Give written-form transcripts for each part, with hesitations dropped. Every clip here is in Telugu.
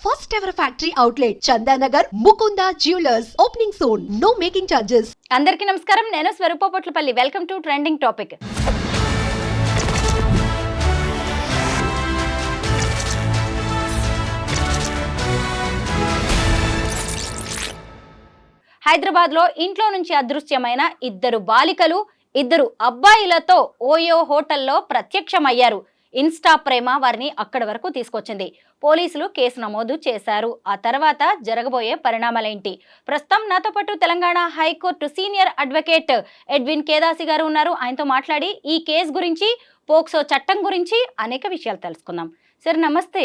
First ever factory outlet Chandanagar Mukunda Jewelers opening soon. No making charges. అందరికీ నమస్కారం. నేను Swarupa Potlapalli. Welcome to trending topic. హైదరాబాద్లో ఇంట్లో నుంచి అదృశ్యమైన ఇద్దరు బాలికలు, ఇద్దరు అబ్బాయిలతో ఓయో హోటల్లో ప్రత్యక్షమయ్యారు. ఇన్స్టా ప్రేమ వారిని అక్కడి వరకు తీసుకొచ్చింది. పోలీసులు కేసు నమోదు చేశారు. ఆ తర్వాత జరగబోయే పరిణామాలేంటి? ప్రస్తుతం నాతో పాటు Telangana high court senior advocate Edwin Kedasi garu ఉన్నారు. ఆయనతో మాట్లాడి ఈ కేసు గురించి, పోక్సో చట్టం గురించి అనేక విషయాలు తెలుసుకుందాం. సార్ నమస్తే.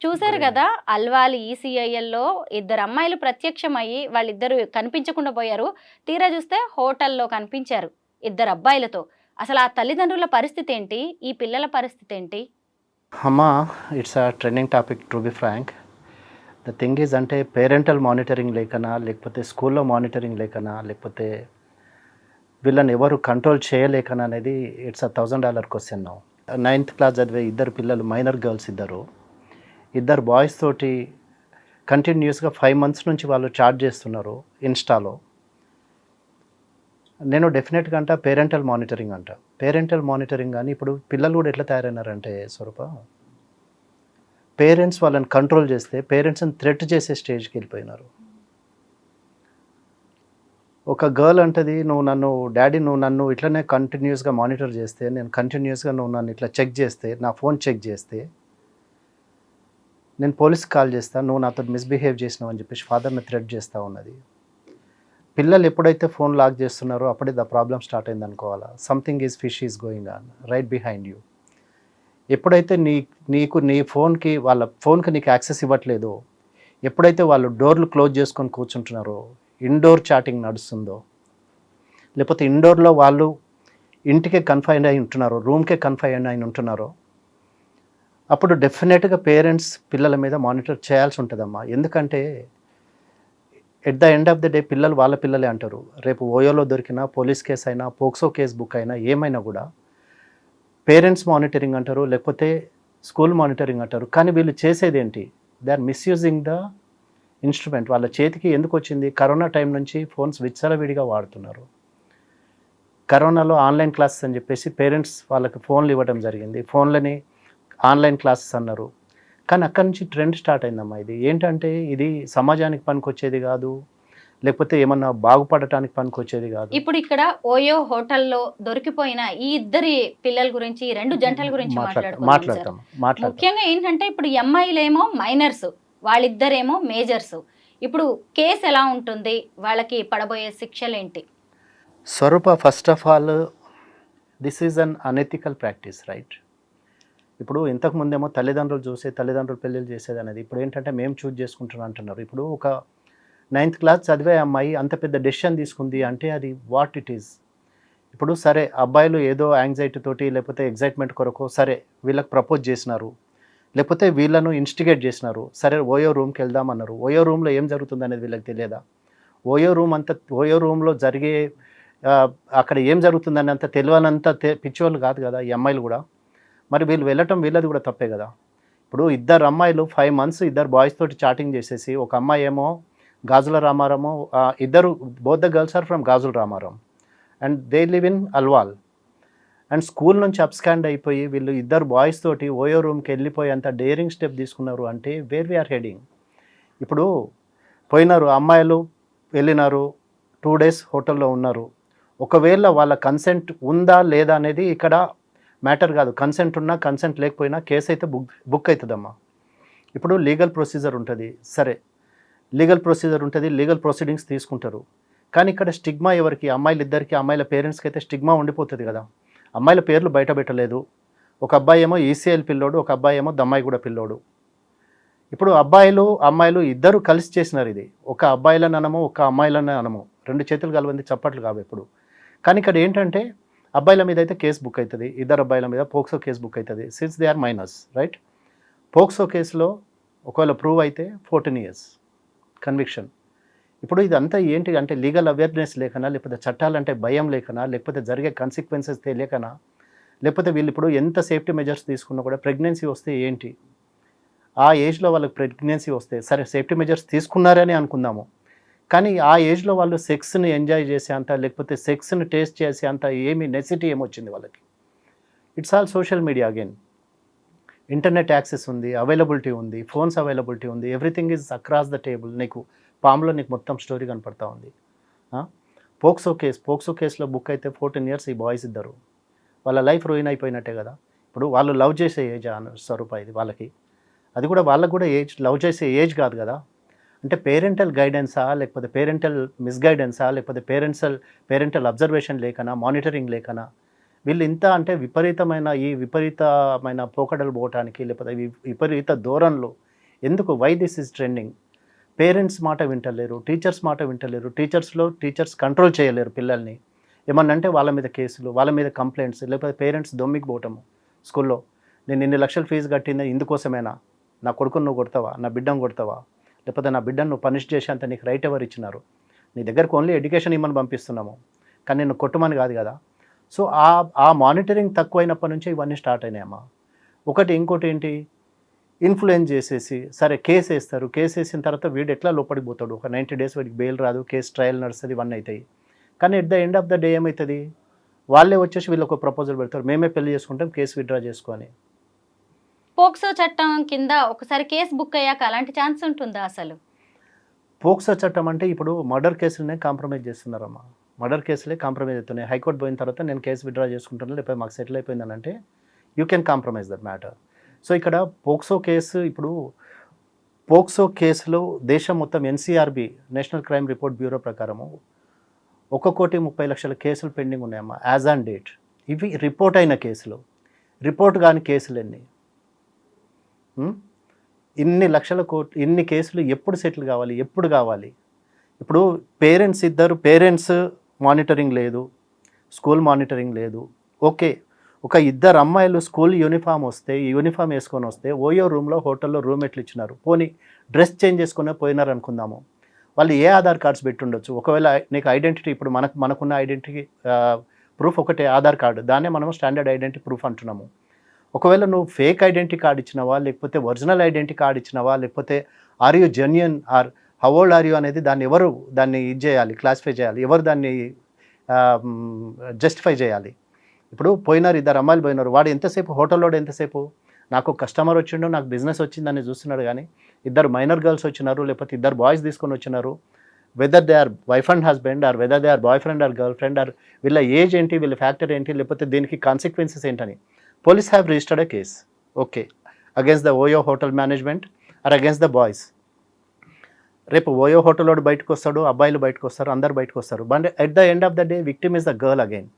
చూశారు కదా, అల్వాల్ ఈసీఐఎల్లో ఇద్దరు అమ్మాయిలు ప్రత్యక్షమయ్యి వాళ్ళిద్దరు కనిపించకుండా పోయారు. తీరా చూస్తే హోటల్లో కనిపించారు ఇద్దరు అబ్బాయిలతో. అసలు ఆ తల్లిదండ్రుల పరిస్థితి ఏంటి, ఈ పిల్లల పరిస్థితి ఏంటి? అమ్మా, it's a trending topic to be frank. The thing is, అంటే పేరెంటల్ మానిటరింగ్ లేకనా, లేకపోతే స్కూల్లో మానిటరింగ్ లేకనా, లేకపోతే వీళ్ళని ఎవరు కంట్రోల్ చేయలేకనా అనేది it's a $1000 question. 9th class చదివే ఇద్దరు పిల్లలు, మైనర్ గర్ల్స్ ఇద్దరు బాయ్స్ తోటి కంటిన్యూస్గా 5 months నుంచి వాళ్ళు చాట్ చేస్తున్నారు ఇన్స్టాలో. నేను డెఫినెట్గా అంట పేరెంటల్ మానిటరింగ్ కానీ ఇప్పుడు పిల్లలు కూడా ఎట్లా తయారైనారంటే స్వరూప, పేరెంట్స్ వాళ్ళని కంట్రోల్ చేస్తే పేరెంట్స్ని థ్రెట్ చేసే స్టేజ్కి వెళ్ళిపోయినారు. ఒక గర్ల్ అంటది, నువ్వు నన్ను ఇట్లనే కంటిన్యూస్గా మానిటర్ చేస్తే, నేను కంటిన్యూస్గా నువ్వు నన్ను ఇట్లా చెక్ చేస్తే, నా ఫోన్ చెక్ చేస్తే నేను పోలీస్కి కాల్ చేస్తాను, నువ్వు నాతో మిస్బిహేవ్ చేసినావు అని చెప్పేసి ఫాదర్ని థ్రెట్ చేస్తూ ఉన్నది. పిల్లలు ఎప్పుడైతే ఫోన్ లాక్ చేస్తున్నారో అప్పుడే ద ప్రాబ్లం స్టార్ట్ అయింది అనుకోవాలా. Something is fish is going on right behind you. ఎప్పుడైతే నీ ఫోన్కి, వాళ్ళ ఫోన్కి నీకు యాక్సెస్ ఇవ్వట్లేదో, ఎప్పుడైతే వాళ్ళు డోర్లు క్లోజ్ చేసుకొని కూర్చుంటున్నారో, ఇండోర్ చాటింగ్ నడుస్తుందో, లేకపోతే ఇండోర్లో వాళ్ళు ఇంటికే కన్ఫైన్ అయి ఉంటున్నారో, రూమ్కే కన్ఫైన్ అయి ఉంటున్నారో, అప్పుడు డెఫినెట్గా పేరెంట్స్ పిల్లల మీద మానిటర్ చేయాల్సి ఉంటుందమ్మా. ఎందుకంటే at the end of the day పిల్లలు వాళ్ళ పిల్లలే అంటారు. రేపు ఓయోలో దొరికినా, పోలీస్ కేసు అయినా, పోక్సో కేసు బుక్ అయినా, ఏమైనా కూడా పేరెంట్స్ మానిటరింగ్ అంటారు, లేకపోతే స్కూల్ మానిటరింగ్ అంటారు. కానీ వీళ్ళు చేసేది ఏంటి? They are misusing the instrument. వాళ్ళ చేతికి ఎందుకు వచ్చింది? కరోనా టైం నుంచి ఫోన్స్ విచ్చలవిడిగా వాడుతున్నారు. కరోనాలో ఆన్లైన్ క్లాసెస్ అని చెప్పేసి పేరెంట్స్ వాళ్ళకి ఫోన్లు ఇవ్వడం జరిగింది. ఫోన్లని ఆన్లైన్ క్లాసెస్ అన్నారు. కానీ అక్కడి నుంచి ట్రెండ్ స్టార్ట్ అయిందమ్మా. ఇది ఏంటంటే, ఇది సమాజానికి పనికొచ్చేది కాదు, లేకపోతే ఏమన్నా బాగుపడటానికి పనికొచ్చేది కాదు. ఇప్పుడు ఇక్కడ ఓయో హోటల్లో దొరికిపోయిన ఈ ఇద్దరి పిల్లల గురించి, ఈ రెండు జంటల గురించి మాట్లాడతాం. ముఖ్యంగా ఏంటంటే, ఇప్పుడు అమ్మాయిలేమో మైనర్స్, వాళ్ళిద్దరేమో మేజర్స్. ఇప్పుడు కేసు ఎలా ఉంటుంది, వాళ్ళకి పడబోయే శిక్షలు ఏంటి? Swarupa, first of all this is un unethical practice, right? ఇప్పుడు ఇంతకుముందేమో తల్లిదండ్రులు పెళ్ళిళ్ళు చేసేది అనేది, ఇప్పుడు ఏంటంటే మేము చూజ్ చేసుకుంటున్నాం అంటున్నారు. ఇప్పుడు ఒక 9th క్లాస్ చదివే అమ్మాయి అంత పెద్ద డెసిషన్ తీసుకుంది అంటే అది వాట్ ఇట్ ఈజ్. ఇప్పుడు సరే, అబ్బాయిలు ఏదో యాంగ్జైటీ తోటి, లేకపోతే ఎగ్జైట్మెంట్ కొరకు సరే వీళ్ళకి ప్రపోజ్ చేసినారు, లేకపోతే వీళ్ళను ఇన్స్టిగేట్ చేసినారు. సరే ఓయో రూమ్కి వెళ్దామన్నారు. ఓయో రూమ్లో ఏం జరుగుతుంది అనేది వీళ్ళకి తెలియదా? ఓయో రూమ్లో జరిగే అక్కడ ఏం జరుగుతుందని అంత తెలియనంత పిచ్చోళ్ళు కాదు కదా ఈ అమ్మాయిలు కూడా. మరి వీళ్ళు వెళ్ళటం వీళ్ళది కూడా తప్పే కదా. ఇప్పుడు ఇద్దరు అమ్మాయిలు 5 months ఇద్దరు బాయ్స్ తోటి చాటింగ్ చేసేసి, ఒక అమ్మాయి ఏమో గాజుల రామారాము, ఇద్దరు both the girls are from Gajula Ramaram and they live in Alwal. And school నుంచి అప్స్కాండ్ అయిపోయి వీళ్ళు ఇద్దరు బాయ్స్ తోటి ఓయో రూమ్కి వెళ్ళిపోయి అంత డేరింగ్ స్టెప్ తీసుకున్నారు అంటే వేర్ వీఆర్ హెడింగ్. ఇప్పుడు పోయినారు అమ్మాయిలు, వెళ్ళినారు, 2 days హోటల్లో ఉన్నారు. ఒకవేళ వాళ్ళ కన్సెంట్ ఉందా లేదా అనేది ఇక్కడ మ్యాటర్ కాదు. కన్సెంట్ ఉన్నా కన్సెంట్ లేకపోయినా కేసు అయితే బుక్ అవుతుందమ్మా. ఇప్పుడు లీగల్ ప్రొసీజర్ ఉంటుంది. సరే, లీగల్ ప్రొసీడింగ్స్ తీసుకుంటారు. కానీ ఇక్కడ స్టిగ్మా ఎవరికి? అమ్మాయిలిద్దరికి, అమ్మాయిల పేరెంట్స్కి అయితే స్టిగ్మా ఉండిపోతుంది కదా. అమ్మాయిల పేర్లు బయట పెట్టలేదు. ఒక అబ్బాయి ఏమో ఈసీఎల్ పిల్లోడు, ఒక అబ్బాయి ఏమో దమ్మాయిగూడ పిల్లోడు. ఇప్పుడు అమ్మాయిలు ఇద్దరు కలిసి చేసినారు ఇది. ఒక అబ్బాయిలను అనము, ఒక అమ్మాయిలను అనము, 2 చేతులు కలవంది చప్పట్లు కావు ఎప్పుడు. కానీ ఇక్కడ ఏంటంటే, అబ్బాయిల మీద అయితే కేసు బుక్ అవుతుంది, ఇద్దరు అబ్బాయిల మీద పోక్సో కేసు బుక్ అవుతుంది, since they are minors, right? POCSO కేసులో ఒకవేళ ప్రూవ్ అయితే 14 years కన్విక్షన్. ఇప్పుడు ఇదంతా ఏంటి అంటే లీగల్ అవేర్నెస్ లేకనా, లేకపోతే చట్టాలంటే భయం లేకనా, లేకపోతే జరిగే కాన్సిక్వెన్సెస్ తెలియకనా, లేకపోతే వీళ్ళు ఇప్పుడు ఎంత సేఫ్టీ మెజర్స్ తీసుకున్నా కూడా ప్రెగ్నెన్సీ వస్తే ఏంటి, ఆ ఏజ్లో వాళ్ళకి ప్రెగ్నెన్సీ వస్తే సరే సేఫ్టీ మెజర్స్ తీసుకున్నారని అనుకుందాము, కానీ ఆ ఏజ్లో వాళ్ళు సెక్స్ని ఎంజాయ్ చేసే అంత లేకపోతే సెక్స్ని టేస్ట్ చేసే అంత నెసిటీ ఏమొచ్చింది వాళ్ళకి? It's all social media again. Internet access ఉంది, అవైలబిలిటీ ఉంది, ఫోన్స్ అవైలబిలిటీ ఉంది, everything is across the table. నీకు పామ్లో నీకు మొత్తం స్టోరీ కనపడతా ఉంది. పోక్సో కేసులో బుక్ అయితే 14 years ఈ బాయ్స్ ఇద్దరు, వాళ్ళ లైఫ్ రూయిన్ అయిపోయినట్టే కదా. ఇప్పుడు వాళ్ళు లవ్ చేసే ఏజ్ స్వరూప ఇది వాళ్ళకి, అది కూడా వాళ్ళకు కూడా ఏజ్ లవ్ చేసే ఏజ్ కాదు కదా. అంటే పేరెంటల్ గైడెన్సా లేకపోతే పేరెంటల్ మిస్గైడెన్సా లేకపోతే పేరెంటల్ అబ్జర్వేషన్ లేకనా, మానిటరింగ్ లేకనా వీళ్ళు ఇంత అంటే విపరీతమైన పోకడలు పోవటానికి లేకపోతే విపరీత ధోరణులు ఎందుకు? Why this is trending? Parents మాట వింటలేరు, టీచర్స్ మాట వింటలేరు, టీచర్స్ కంట్రోల్ చేయలేరు పిల్లల్ని. ఏమన్నంటే వాళ్ళ మీద కేసులు, వాళ్ళ మీద కంప్లైంట్స్, లేకపోతే పేరెంట్స్ దొమ్మికి పోవటము స్కూల్లో. నేను ఇన్ని లక్షల ఫీజు కట్టిందా ఇందుకోసమేనా? నా కొడుకును నువ్వు కొడతావా, నా బిడ్డను కొడతావా, లేకపోతే నా బిడ్డను నువ్వు పనిష్ చేసేంత నీకు రైట్ ఎవరు ఇచ్చినారు? నీ దగ్గరకు ఓన్లీ ఎడ్యుకేషన్ ఇమ్మని పంపిస్తున్నాము, కానీ నేను కొట్టమని కాదు కదా. సో ఆ మానిటరింగ్ తక్కువైనప్పటి నుంచే ఇవన్నీ స్టార్ట్ అయినాయమ్మా. ఇంకోటి ఏంటి, ఇన్ఫ్లుయెన్స్ చేసేసి సరే కేసు వేస్తారు, కేసు వేసిన తర్వాత వీడు ఎట్లా లోపలికి పోతాడు, ఒక 90 days వీడికి బెయిల్ రాదు, కేసు ట్రయల్ నడుస్తుంది, ఇవన్నీ అవుతాయి. కానీ at the end of the day ఏమవుతుంది, వాళ్ళే వచ్చేసి వీళ్ళు ఒక ప్రపోజల్ పెడతారు, మేమే పెళ్లి చేసుకుంటాం, కేసు విత్డ్రా చేసుకొని. పోక్సో చట్టం కింద ఒకసారి కేసు బుక్ అయ్యాక అలాంటి ఛాన్స్ ఉంటుందా అసలు? పోక్సో చట్టం అంటే ఇప్పుడు మర్డర్ కేసులనే కాంప్రమైజ్ చేస్తున్నారమ్మా. మర్డర్ కేసులే కాంప్రమైజ్ అవుతున్నాయి. హైకోర్టు పోయిన తర్వాత నేను కేసు విత్డ్రా చేసుకుంటాను, లేకపోతే మాకు సెటిల్ అయిపోయిందని అంటే you can compromise that matter. So ఇక్కడ పోక్సో కేసులో దేశం మొత్తం NCRB national crime report bureau ప్రకారము 1,30,00,000 కేసులు పెండింగ్ ఉన్నాయమ్మా యాజ్ ఆన్ డేట్. ఇవి రిపోర్ట్ అయిన కేసులు. రిపోర్ట్ కాని కేసులు ఎన్ని? ఇన్ని కేసులు ఎప్పుడు సెటిల్ కావాలి, ఎప్పుడు కావాలి? ఇప్పుడు పేరెంట్స్ మానిటరింగ్ లేదు, స్కూల్ మానిటరింగ్ లేదు. ఓకే, ఒక ఇద్దరు అమ్మాయిలు స్కూల్ యూనిఫామ్ వేసుకొని వస్తే ఓయో రూమ్లో హోటల్లో రూమ్మేట్లు ఇచ్చినారు, పోనీ డ్రెస్ చేంజ్ చేసుకునే పోయినారు అనుకుందాము. వాళ్ళు ఏ ఆధార్ కార్డ్స్ పెట్టుండొచ్చు? ఒకవేళ నీకు ఐడెంటిటీ, ఇప్పుడు మనకున్న ఐడెంటిటీ ప్రూఫ్ ఒకటే ఆధార్ కార్డు, దాన్నే మనం స్టాండర్డ్ ఐడెంటిటీ ప్రూఫ్ అంటున్నాము. ఒకవేళ నువ్వు ఫేక్ ఐడెంటిటీ కార్డ్ ఇచ్చినావా, లేకపోతే ఒరిజినల్ ఐడెంటిటీ కార్డ్ ఇచ్చినావా, లేకపోతే or you genuine or how old are you అనేది దాన్ని చేయాలి, క్లాసిఫై చేయాలి, ఎవరు దాన్ని జస్టిఫై చేయాలి. ఇప్పుడు ఇద్దరు అమ్మాయిలు పోయినారు, వాడు ఎంతసేపు హోటల్లో ఎంతసేపు నాకు కస్టమర్ వచ్చిండో, నాకు బిజినెస్ వచ్చిందని చూస్తున్నాడు. కానీ ఇద్దరు మైనర్ గర్ల్స్ వచ్చినారు, లేకపోతే ఇద్దరు బాయ్స్ తీసుకొని వచ్చినారు, whether they are wife and husband or whether they are boy friend or girl friend or వీళ్ళ ఏజ్ ఏంటి, వీళ్ళ ఫ్యాక్టర్ ఏంటి, లేకపోతే దీనికి కాన్సిక్వెన్సెస్ ఏంటని police have registered a case, okay, against the OYO hotel management or against the boys. రేపు ఓయో హోటల్ వాడు బయటకు వస్తాడు, అబ్బాయిలు బయటకు వస్తారు, అందరు బయటకు వస్తారు, but at the end of the day victim is the girl again.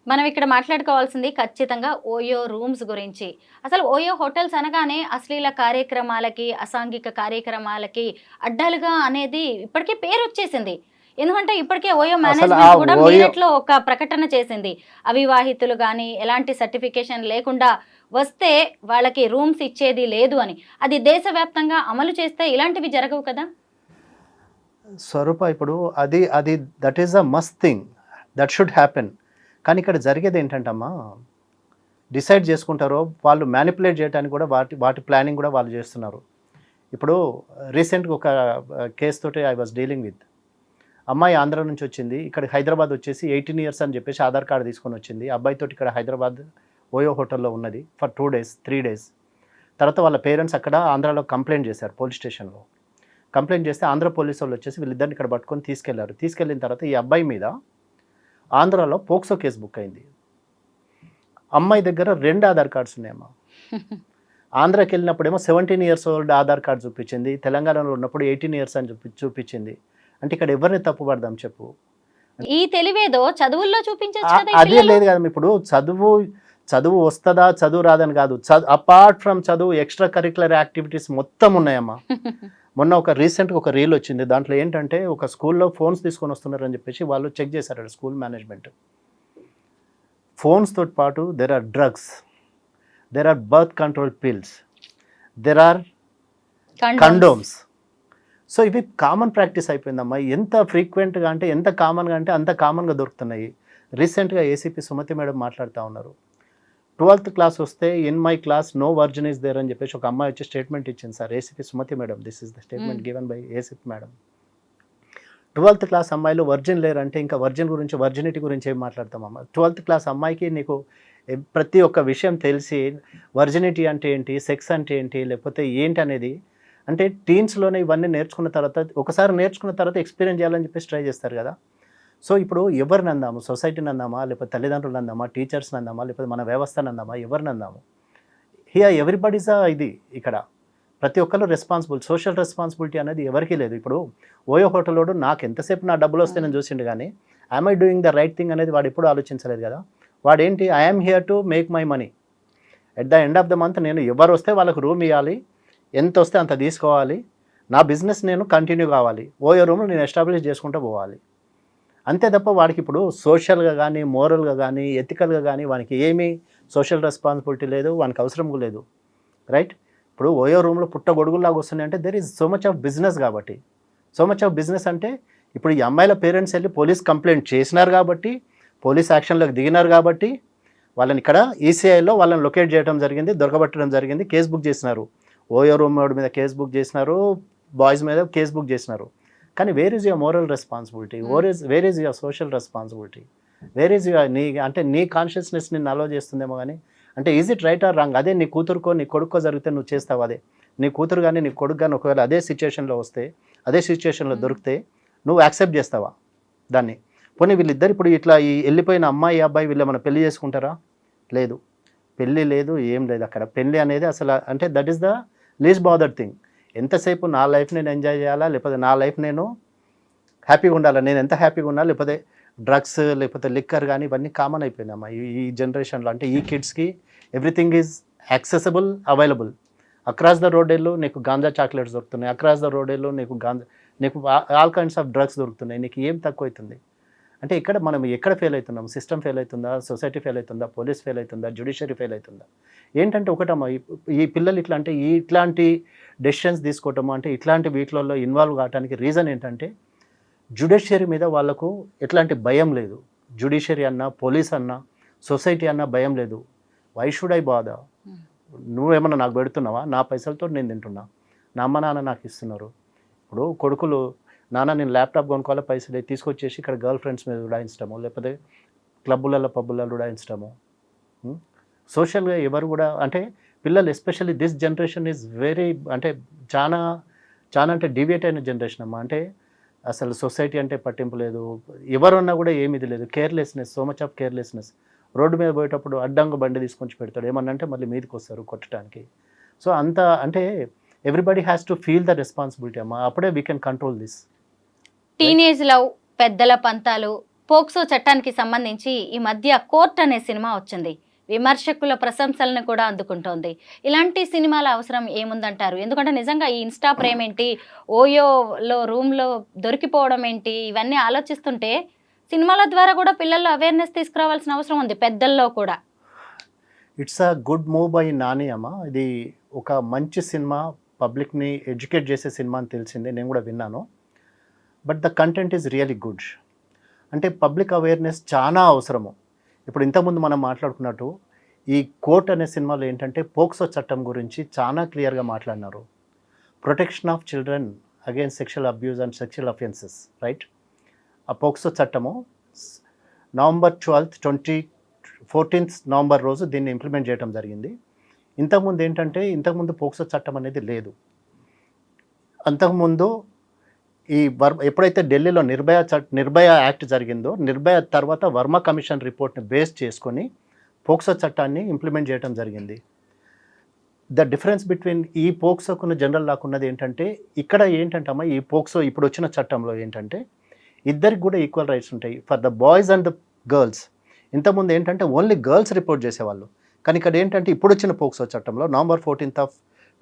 మనం ఇక్కడ మాట్లాడుకోవాల్సింది ఖచ్చితంగా ఓయో రూమ్స్ గురించి. అసలు ఓయో హోటల్స్ అనగానే అశ్లీల కార్యక్రమాలకి, అసాంఘిక కార్యక్రమాలకి అడ్డాలుగా అనేది ఇప్పటికే పేరు వచ్చేసింది. ఎందుకంటే ఇప్పటికే ఓయో మేనేజ్మెంట్ కూడా మీరట్లో ఒక ప్రకటన చేసింది, అవివాహితులు కానీ ఎలాంటి సర్టిఫికేషన్ లేకుండా వస్తే వాళ్ళకి రూమ్స్ ఇచ్చేది లేదు అని. అది దేశవ్యాప్తంగా అమలు చేస్తే ఇలాంటివి జరగవు కదా స్వరూప. ఇప్పుడు అది that is a must thing that should happen. కానీ ఇక్కడ జరిగేది ఏంటంటమ్మా, డిసైడ్ చేసుకుంటారో వాళ్ళు మ్యానిపులేట్ చేయడానికి కూడా వాటి ప్లానింగ్ కూడా వాళ్ళు చేస్తున్నారు. ఇప్పుడు రీసెంట్గా ఒక కేసు తోటి ఐ వాజ్ డీలింగ్ విత్. అమ్మాయి ఆంధ్ర నుంచి వచ్చింది, ఇక్కడ హైదరాబాద్ వచ్చేసి 18 years అని చెప్పేసి ఆధార్ కార్డు తీసుకొని వచ్చింది. అబ్బాయితో ఇక్కడ హైదరాబాద్ ఓయో హోటల్లో ఉన్నది ఫర్ 2 days 3 days. తర్వాత వాళ్ళ పేరెంట్స్ అక్కడ ఆంధ్రాలో కంప్లైంట్ చేశారు పోలీస్ స్టేషన్లో. కంప్లైంట్ చేస్తే ఆంధ్ర పోలీసు వాళ్ళు వచ్చేసి వీళ్ళిద్దరిని ఇక్కడ పట్టుకొని తీసుకెళ్లారు. తీసుకెళ్ళిన తర్వాత ఈ అబ్బాయి మీద ఆంధ్రాలో పోక్సో కేసు బుక్ అయింది. అమ్మాయి దగ్గర 2 ఆధార్ కార్డ్స్ ఉన్నాయమ్మా. ఆంధ్రాకి వెళ్ళినప్పుడేమో 17 years old ఆధార్ కార్డు చూపించింది, తెలంగాణలో ఉన్నప్పుడు 18 years అని చూపించింది. అంటే ఇక్కడ ఎవరిని తప్పు పడదాం చెప్పు? ఈ తెలివేదో చదువుల్లో చూపించచ్చు కదా. అదే లేదు కదా. ఇప్పుడు చదువు వస్తుందా, చదువు రాదని కాదు, అపార్ట్ ఫ్రమ్ చదువు ఎక్స్ట్రా కరిక్యులర్ యాక్టివిటీస్ మొత్తం ఉన్నాయమ్మా. మొన్న రీసెంట్గా ఒక రీల్ వచ్చింది, దాంట్లో ఏంటంటే ఒక స్కూల్లో ఫోన్స్ తీసుకొని వస్తున్నారని చెప్పేసి వాళ్ళు చెక్ చేశారు స్కూల్ మేనేజ్మెంట్. ఫోన్స్ తోటి పాటు there are drugs, there are birth control pills, there are condoms. So ఇవి కామన్ ప్రాక్టీస్ అయిపోయిందమ్మా. ఎంత ఫ్రీక్వెంట్గా అంటే ఎంత కామన్గా అంటే అంత కామన్గా దొరుకుతున్నాయి. రీసెంట్గా ఏసీపీ సుమతి మేడం మాట్లాడుతూ ఉన్నారు, 12th క్లాస్ వస్తే in my class no virgin is there అని చెప్పేసి ఒక అమ్మాయి వచ్చి స్టేట్మెంట్ ఇచ్చింది sir, ACP Sumathi madam. This is the statement given by ACP madam. 12th class అమ్మాయిలు వర్జిన్ లేరంటే ఇంకా వర్జిన్ గురించి, వర్జినిటీ గురించి ఏం మాట్లాడతామమ్మా? 12th క్లాస్ అమ్మాయికి నీకు ప్రతి ఒక్క విషయం తెలిసి వర్జినిటీ అంటే ఏంటి, సెక్స్ అంటే ఏంటి, లేకపోతే ఏంటి అనేది, అంటే టీన్స్లోనే ఇవన్నీ నేర్చుకున్న తర్వాత, ఒకసారి నేర్చుకున్న తర్వాత ఎక్స్పీరియన్స్ చేయాలని చెప్పేసి ట్రై చేస్తారు కదా. సో ఇప్పుడు ఎవరిని అందాము? సొసైటీని అందామా, లేకపోతే తల్లిదండ్రులు అందామా, టీచర్స్ని అందామా, లేకపోతే మన వ్యవస్థను అందామా, ఎవరిని అందాము? హియర్ ఎవ్రీబడీస్ ఇది. ఇక్కడ ప్రతి ఒక్కరు రెస్పాన్సిబుల్. సోషల్ రెస్పాన్సిబిలిటీ అనేది ఎవరికీ లేదు. ఇప్పుడు ఓయో హోటలోడు నాకు ఎంతసేపు నా డబ్బులు వస్తే నేను చూసిండు, కానీ I'm I doing the right thing అనేది వాడు ఎప్పుడూ ఆలోచించలేదు కదా. వాడేంటి, I'm here to make my money. At the end of the month నేను ఎవరు వస్తే వాళ్ళకి రూమ్ ఇవ్వాలి, ఎంత వస్తే అంత తీసుకోవాలి, నా బిజినెస్ నేను కంటిన్యూ కావాలి, ఓయో రూమ్లో నేను ఎస్టాబ్లిష్ చేసుకుంటూ పోవాలి. అంతే తప్ప వాడికి ఇప్పుడు సోషల్గా కానీ, మోరల్గా కానీ, ఎథికల్గా కానీ వానికి ఏమీ సోషల్ రెస్పాన్సిబిలిటీ లేదు, వానికి అవసరం లేదు. రైట్? ఇప్పుడు ఓయో రూమ్లో పుట్ట గొడుగులాగా వస్తున్నాయి అంటే there is so much of business కాబట్టి. సో మచ్ ఆఫ్ బిజినెస్ అంటే ఇప్పుడు ఈ అమ్మాయిల పేరెంట్స్ వెళ్ళి పోలీస్ కంప్లైంట్ చేసినారు కాబట్టి, పోలీస్ యాక్షన్లోకి దిగినారు కాబట్టి, వాళ్ళని ఇక్కడ ఈసీఐలో వాళ్ళని లొకేట్ చేయడం జరిగింది, దొరకబట్టడం జరిగింది, కేసు బుక్ చేసినారు. ఓయో రూమ్ మీద కేసు బుక్ చేసినారు, బాయ్స్ మీద కేసు బుక్ చేసినారు. కానీ where is your moral responsibility, where is your social responsibility, where is your నీ కాన్షియస్నెస్ నిన్ను అలో చేస్తుందేమో కానీ, అంటే is it right are wrong? అదే నీ కూతురుకో నీ కొడుకో జరిగితే నువ్వు చేస్తావు. అదే నీ కూతురు కానీ నీ కొడుకు కానీ ఒకవేళ అదే సిచ్యువేషన్లో వస్తే, అదే సిచ్యువేషన్లో దొరికితే నువ్వు యాక్సెప్ట్ చేస్తావా దాన్ని? పోనీ వీళ్ళిద్దరు ఇప్పుడు ఇట్లా ఈ వెళ్ళిపోయిన అమ్మాయి అబ్బాయి వీళ్ళు ఏమైనా పెళ్లి చేసుకుంటారా? లేదు, పెళ్ళి లేదు, ఏం లేదు అక్కడ. పెళ్ళి అనేది అసలు అంటే that is the least bothered thing. ఎంతసేపు నా లైఫ్ నేను ఎంజాయ్ చేయాలా, లేకపోతే నా లైఫ్ నేను హ్యాపీగా ఉండాలా, నేను ఎంత హ్యాపీగా ఉన్నా, లేకపోతే డ్రగ్స్ లేకపోతే లిక్కర్ కానీ ఇవన్నీ కామన్ అయిపోయిందమ్మా ఈ జనరేషన్లో. అంటే ఈ కిడ్స్కి everything is accessible, available. Across the road వెళ్ళు నీకు గాంజా చాక్లెట్స్ దొరుకుతున్నాయి, అక్రాస్ ద రోడ్ వెళ్ళు నీకు ఆల్ కైండ్స్ ఆఫ్ డ్రగ్స్ దొరుకుతున్నాయి. నీకు ఏం తక్కువ అవుతుంది? అంటే ఇక్కడ మనం ఎక్కడ ఫెయిల్ అవుతున్నాం? సిస్టమ్ ఫెయిల్ అవుతుందా, సొసైటీ ఫెయిల్ అవుతుందా, పోలీస్ ఫెయిల్ అవుతుందా, జ్యుడిషియరీ ఫెయిల్ అవుతుందా? ఏంటంటే ఒకటమ్మా, ఈ పిల్లలు ఇట్లా అంటే ఇట్లాంటి డెసిషన్స్ తీసుకోవటము, అంటే ఇట్లాంటి వీటిలలో ఇన్వాల్వ్ కావడానికి రీజన్ ఏంటంటే జ్యుడిషియరీ మీద వాళ్ళకు ఎట్లాంటి భయం లేదు. జ్యుడిషియరీ అన్నా, పోలీస్ అన్నా, సొసైటీ అన్నా భయం లేదు. వై షుడ్ ఐ బాధ? నువ్వేమన్నా నాకు పెడుతున్నావా? నా పైసలతో నేను తింటున్నా, నా అమ్మ నాన్న నాకు ఇస్తున్నారు. ఇప్పుడు కొడుకులు, నాన్న నేను ల్యాప్టాప్ కొనుక్కోవాలి, పైసలు తీసుకొచ్చేసి ఇక్కడ గర్ల్ ఫ్రెండ్స్ మీద ఉడాయించడము, లేకపోతే క్లబ్బులలో పబ్బులలో ఉడాయించడము. సోషల్గా ఎవరు కూడా అంటే పిల్లలు especially this generation is very అంటే చాలా అంటే డివియేట్ అయిన జనరేషన్ అమ్మా. అంటే అసలు సొసైటీ అంటే పట్టింపు లేదు, ఎవరున్నా కూడా ఏమి ఇది లేదు. Carelessness, so much of carelessness. Road మీద పోయేటప్పుడు అడ్డంగా బండి తీసుకొచ్చి పెడతాడు, ఏమన్నా అంటే మళ్ళీ మీదకి వస్తారు కొట్టడానికి. సో అంత అంటే everybody has to feel the responsibility అమ్మా, అప్పుడే we can control this. Teenage love, పెద్దల పంతాలు, పోక్సో చట్టానికి సంబంధించి ఈ మధ్య కోర్ట్ అనే సినిమా వచ్చింది. విమర్శకుల ప్రశంసలను కూడా అందుకుంటోంది. ఇలాంటి సినిమాల అవసరం ఏముందంటారు? ఎందుకంటే నిజంగా ఈ ఇన్స్టా ప్రేమ ఏంటి, ఓయోలో రూమ్లో దొరికిపోవడం ఏంటి, ఇవన్నీ ఆలోచిస్తుంటే సినిమాల ద్వారా కూడా పిల్లల్లో అవేర్నెస్ తీసుకురావాల్సిన అవసరం ఉంది, పెద్దల్లో కూడా. It's a good move by Nani అమ్మ. ఇది ఒక మంచి సినిమా, పబ్లిక్ని ఎడ్యుకేట్ చేసే సినిమా అని తెలిసిందే, నేను కూడా విన్నాను. But the content is really good. అంటే పబ్లిక్ అవేర్నెస్ చాలా అవసరము. ఇప్పుడు ఇంతకుముందు మనం మాట్లాడుకున్నట్టు ఈ కోర్ట్ అనే సినిమాలో ఏంటంటే పోక్సో చట్టం గురించి చాలా క్లియర్గా మాట్లాడినారు. Protection of children against sexual abuse and sexual offences, right? ఆ పోక్సో చట్టము నవంబర్ 12th 14th నవంబర్ రోజు దీన్ని ఇంప్లిమెంట్ చేయడం జరిగింది. ఇంతకుముందు ఏంటంటే ఇంతకుముందు పోక్సో చట్టం అనేది లేదు. అంతకుముందు ఎప్పుడైతే ఢిల్లీలో నిర్భయ యాక్ట్ జరిగిందో, నిర్భయ తర్వాత వర్మ కమిషన్ రిపోర్ట్ని బేస్ చేసుకొని పోక్సో చట్టాన్ని ఇంప్లిమెంట్ చేయడం జరిగింది. ద డిఫరెన్స్ బిట్వీన్ ఈ పోక్సోకున్న జనరల్ లాకు ఉన్నది ఏంటంటే, ఇక్కడ ఏంటంటే అమ్మా ఈ పోక్సో ఇప్పుడు వచ్చిన చట్టంలో ఏంటంటే ఇద్దరికి కూడా ఈక్వల్ రైట్స్ ఉంటాయి for the boys and the girls. ఇంతకుముందు ఏంటంటే ఓన్లీ గర్ల్స్ రిపోర్ట్ చేసేవాళ్ళు, కానీ ఇక్కడ ఏంటంటే ఇప్పుడు వచ్చిన పోక్సో చట్టంలో నవంబర్ 14th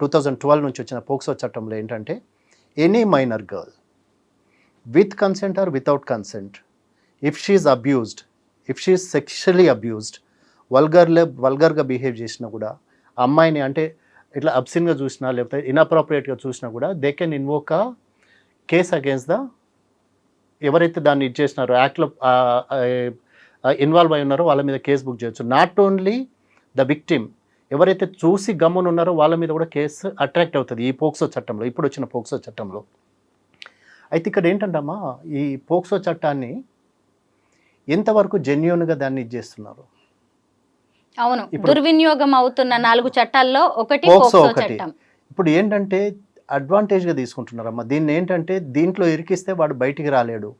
2012 నుంచి వచ్చిన పోక్సో చట్టంలో ఏంటంటే any minor girl with consent or without consent, if she is abused, if she is sexually abused, వల్గర్గా బిహేవ్ చేసినా కూడా, అమ్మాయిని అంటే ఇట్లా అబ్సిన్గా చూసినా లేకపోతే ఇన్అప్రోప్రియేట్గా చూసినా కూడా, they can invoke a case against the ఎవరైతే దాన్ని ఇచ్చేసినారో, యాక్ట్లో ఇన్వాల్వ్ అయి ఉన్నారో వాళ్ళ మీద కేసు బుక్ చేయొచ్చు. నాట్ ఓన్లీ ద విక్టిమ్ ఎవరైతే చూసి గమ్మున ఉన్నారో వాళ్ళ మీద కూడా కేసు అట్రాక్ట్ అవుతుంది ఈ పోక్సో చట్టంలో, ఇప్పుడు వచ్చిన పోక్సో చట్టంలో. అయితే ఇక్కడ ఏంటంటమ్మా, ఈ పోక్సో చట్టాన్ని ఎంతవరకు జెన్యూన్గా దాన్ని ఇచ్చేస్తున్నారు. అవును, దుర్వినియోగం అవుతున్న 4 చట్టాల్లో ఒకటి పోక్సో పోక్సో ఒకటి. చట్టం. ఇప్పుడు ఏంటంటే అడ్వాంటేజ్గా తీసుకుంటున్నారమ్మా దీన్ని. ఏంటంటే దీంట్లో ఇరికిస్తే వాడు బయటికి రాలేడు,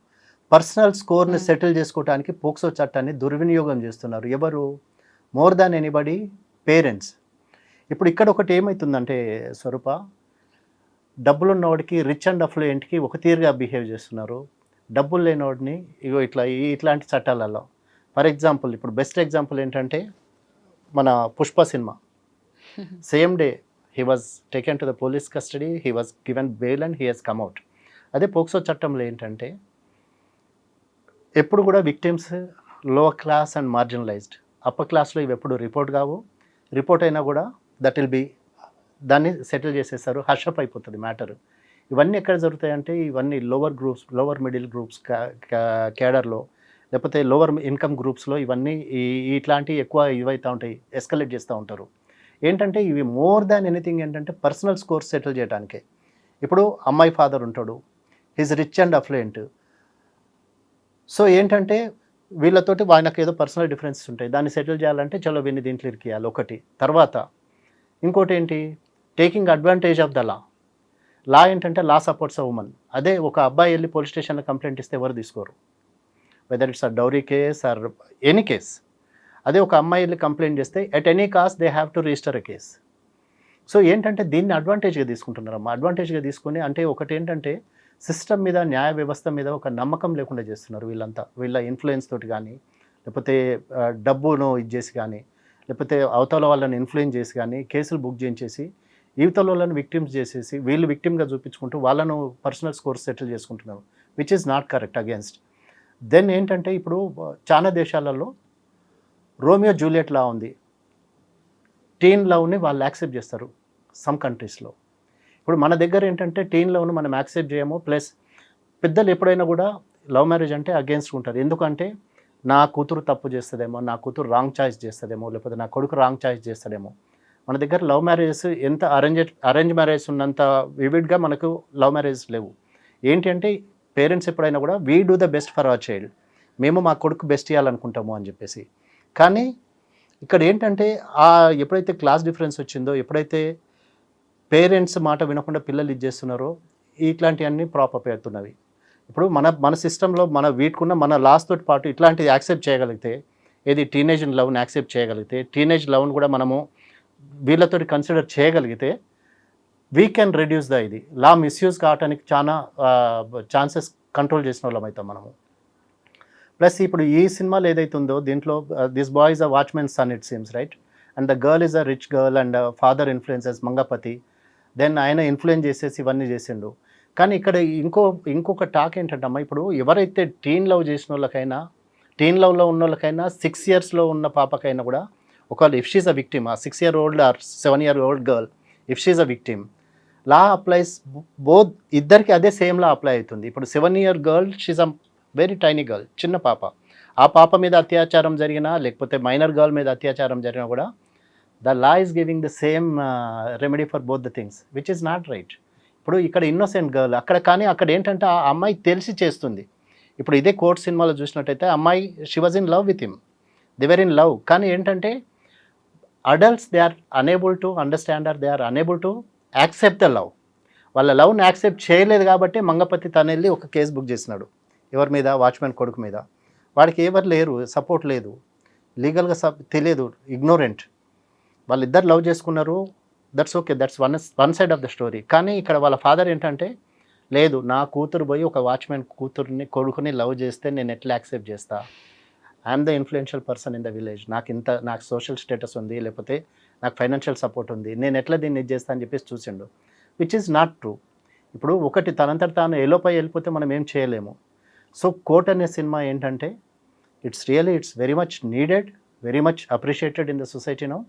పర్సనల్ స్కోర్ని సెటిల్ చేసుకోవడానికి పోక్సో చట్టాన్ని దుర్వినియోగం చేస్తున్నారు. ఎవరు? More than anybody, parents. ఇప్పుడు ఇక్కడ ఒకటి ఏమవుతుందంటే స్వరూప, డబ్బులున్నవాడికి, రిచ్ అండ్ అఫ్లూయెంట్కి ఒక తీరుగా బిహేవ్ చేస్తున్నారు, డబ్బులు లేనివాడిని ఇగో ఇట్లాంటి చట్టాలలో. ఫర్ ఎగ్జాంపుల్, ఇప్పుడు బెస్ట్ ఎగ్జాంపుల్ ఏంటంటే మన Pushpa cinema. Same day he was taken to the police custody, he was given bail and he has come out. అదే పోక్సో చట్టంలో ఏంటంటే ఎప్పుడు కూడా victims lower class and marginalised, upper క్లాస్లో ఇవి ఎప్పుడు రిపోర్ట్ కావు, రిపోర్ట్ అయినా కూడా దట్ విల్ బీ దాన్ని సెటిల్ చేసేస్తారు, హషప్ అయిపోతుంది మ్యాటర్. ఇవన్నీ ఎక్కడ జరుగుతాయంటే ఇవన్నీ lower groups, lower middle groups క్యాడర్లో, లేకపోతే లోవర్ ఇన్కమ్ గ్రూప్స్లో ఇవన్నీ ఇట్లాంటివి ఎక్కువ ఇవైతూ ఉంటాయి, ఎస్కలేట్ చేస్తూ ఉంటారు. ఏంటంటే ఇవి మోర్ దాన్ ఎనీథింగ్ ఏంటంటే పర్సనల్ స్కోర్స్ సెటిల్ చేయడానికే. ఇప్పుడు అమ్మాయి ఫాదర్ ఉంటాడు, he's rich and affluent. So ఏంటంటే వీళ్ళతోటి ఆయనకు ఏదో పర్సనల్ డిఫరెన్సెస్ ఉంటాయి, దాన్ని సెటిల్ చేయాలంటే చలో వీన్ని దీంట్లో ఇరికియాలి ఒకటి. తర్వాత ఇంకోటి ఏంటి, taking advantage of the law. Law ఏంటంటే లా సపోర్ట్స్ అ ఉమెన్. అదే ఒక అబ్బాయి వెళ్ళి పోలీస్ స్టేషన్లో కంప్లైంట్ ఇస్తే ఎవరు తీసుకోరు, whether it's a dowry case or any case. అదే ఒక అమ్మాయి వెళ్ళి కంప్లైంట్ చేస్తే at any cost they have to register a case. So ఏంటంటే దీన్ని అడ్వాంటేజ్గా తీసుకుంటున్నారమ్మా. అడ్వాంటేజ్గా తీసుకొని అంటే ఒకటి ఏంటంటే సిస్టమ్ మీద, న్యాయ వ్యవస్థ మీద ఒక నమ్మకం లేకుండా చేస్తున్నారు వీళ్ళంతా. వీళ్ళ ఇన్ఫ్లుయెన్స్ తోటి కానీ, లేకపోతే డబ్బును ఇచ్చేసి కానీ, లేకపోతే అవతల వాళ్ళని ఇన్ఫ్లుయెన్స్ చేసి కానీ కేసులు బుక్ చేయించేసి యువతల వాళ్ళని విక్టిమ్స్ చేసేసి వీళ్ళు విక్టిమ్గా చూపించుకుంటూ వాళ్ళను పర్సనల్ స్కోర్స్ సెటిల్ చేసుకుంటున్నారు, which is not correct against. Then ఏంటంటే ఇప్పుడు చాలా దేశాలలో రోమియో జూలియట్ లా ఉంది, టీన్ లవ్ని వాళ్ళు యాక్సెప్ట్ చేస్తారు సమ్ కంట్రీస్లో. ఇప్పుడు మన దగ్గర ఏంటంటే టీన్ లవ్ను మనం యాక్సెప్ట్ చేయము, ప్లస్ పెద్దలు ఎప్పుడైనా కూడా లవ్ మ్యారేజ్ అంటే అగేన్స్ట్ ఉంటారు. ఎందుకంటే నా కూతురు తప్పు చేస్తుందేమో, నా కూతురు రాంగ్ చాయిస్ చేస్తుందేమో, లేకపోతే నా కొడుకు రాంగ్ చాయిస్ చేస్తాడేమో. మన దగ్గర లవ్ మ్యారేజెస్ ఎంత అరేంజ్ మ్యారేజ్ ఉన్నంత వివిడ్గా మనకు లవ్ మ్యారేజెస్ లేవు. ఏంటి అంటే పేరెంట్స్ ఎప్పుడైనా కూడా we do the best for our child, మేము మా కొడుకు బెస్ట్ ఇవ్వాలనుకుంటాము అని చెప్పేసి. కానీ ఇక్కడ ఏంటంటే ఎప్పుడైతే క్లాస్ డిఫరెన్స్ వచ్చిందో, ఎప్పుడైతే పేరెంట్స్ మాట వినకుండా పిల్లలు ఇచ్చేస్తున్నారో ఇట్లాంటివన్నీ ప్రాపప్ అవుతున్నవి. ఇప్పుడు మన సిస్టంలో వీటికున్న మన లాస్ తోటి పాటు ఇట్లాంటివి యాక్సెప్ట్ చేయగలిగితే, ఏది టీనేజ్ లవ్ని యాక్సెప్ట్ చేయగలిగితే, టీనేజ్ లవ్ని కూడా మనము వీళ్ళతోటి కన్సిడర్ చేయగలిగితే వీ కెన్ రెడ్యూస్ ఇది లా మిస్యూజ్ కావడానికి చాలా ఛాన్సెస్ కంట్రోల్ చేసిన వాళ్ళం అవుతాం మనము. ప్లస్ ఇప్పుడు ఈ సినిమాలో ఏదైతే ఉందో దీంట్లో this boy is a watchman son it seems right, and the girl is a rich girl and father influences Mangapati. Then ఆయన ఇన్ఫ్లుయెన్స్ చేసేసి ఇవన్నీ చేసిండు. కానీ ఇక్కడ ఇంకొక టాక్ ఏంటంటమ్మా, ఇప్పుడు ఎవరైతే టీన్ లవ్ చేసిన వాళ్ళకైనా, టీన్ లవ్లో ఉన్న వాళ్ళకైనా, 6 yearsలో ఉన్న పాపకైనా కూడా ఒకవేళ ఇఫ్ షీజ్ అ విక్టిమ్, ఆ 6-year-old or 7-year-old girl if she's a victim, law applies both, ఇద్దరికి అదే సేమ్ లా అప్లై అవుతుంది. ఇప్పుడు 7-year girl she's a very tiny girl, చిన్న పాప, ఆ పాప మీద అత్యాచారం జరిగినా లేకపోతే మైనర్ గర్ల్ మీద అత్యాచారం జరిగినా కూడా the law is giving the same remedy for both the things, which is not right. ఇప్పుడు ఇక్కడ ఇన్నోసెంట్ గర్ల్ కానీ అక్కడ ఏంటంటే ఆ అమ్మాయి తెలిసి చేస్తుంది. ఇప్పుడు ఇదే కోర్ట్ సినిమాలో చూసినట్టయితే అమ్మాయి she was in love with him, they were in love. కానీ ఏంటంటే adults they are unable to understand or they are unable to accept the love. వాళ్ళ లవ్ని యాక్సెప్ట్ చేయలేదు కాబట్టి మంగపతి తను వెళ్ళి ఒక కేసు బుక్ చేసినాడు. ఎవరి మీద? వాచ్మెన్ కొడుకు మీద. వాడికి ఎవరు లేరు, సపోర్ట్ లేదు, లీగల్గా తెలియదు, ఇగ్నోరెంట్. వాళ్ళిద్దరు లవ్ చేసుకున్నారు, that's okay, that's one side of the story. కానీ ఇక్కడ వాళ్ళ ఫాదర్ ఏంటంటే లేదు, నా కూతురు పోయి ఒక వాచ్మెన్ కొడుకుని లవ్ చేస్తే నేను ఎట్లా యాక్సెప్ట్ చేస్తా, I'm the influential person in the village, నాకు సోషల్ స్టేటస్ ఉంది, లేకపోతే నాకు ఫైనాన్షియల్ సపోర్ట్ ఉంది, నేను ఎట్లా దీన్ని ఇది చేస్తా అని చెప్పేసి చూసిండు, విచ్ ఈజ్ నాట్ ట్రూ. ఇప్పుడు ఒకటి తనంతట తాను ఎలోపై వెళ్ళిపోతే మనం ఏం చేయలేము. సో కోర్ట్ అనే సినిమా ఏంటంటే it's very much needed, very much appreciated in the society now.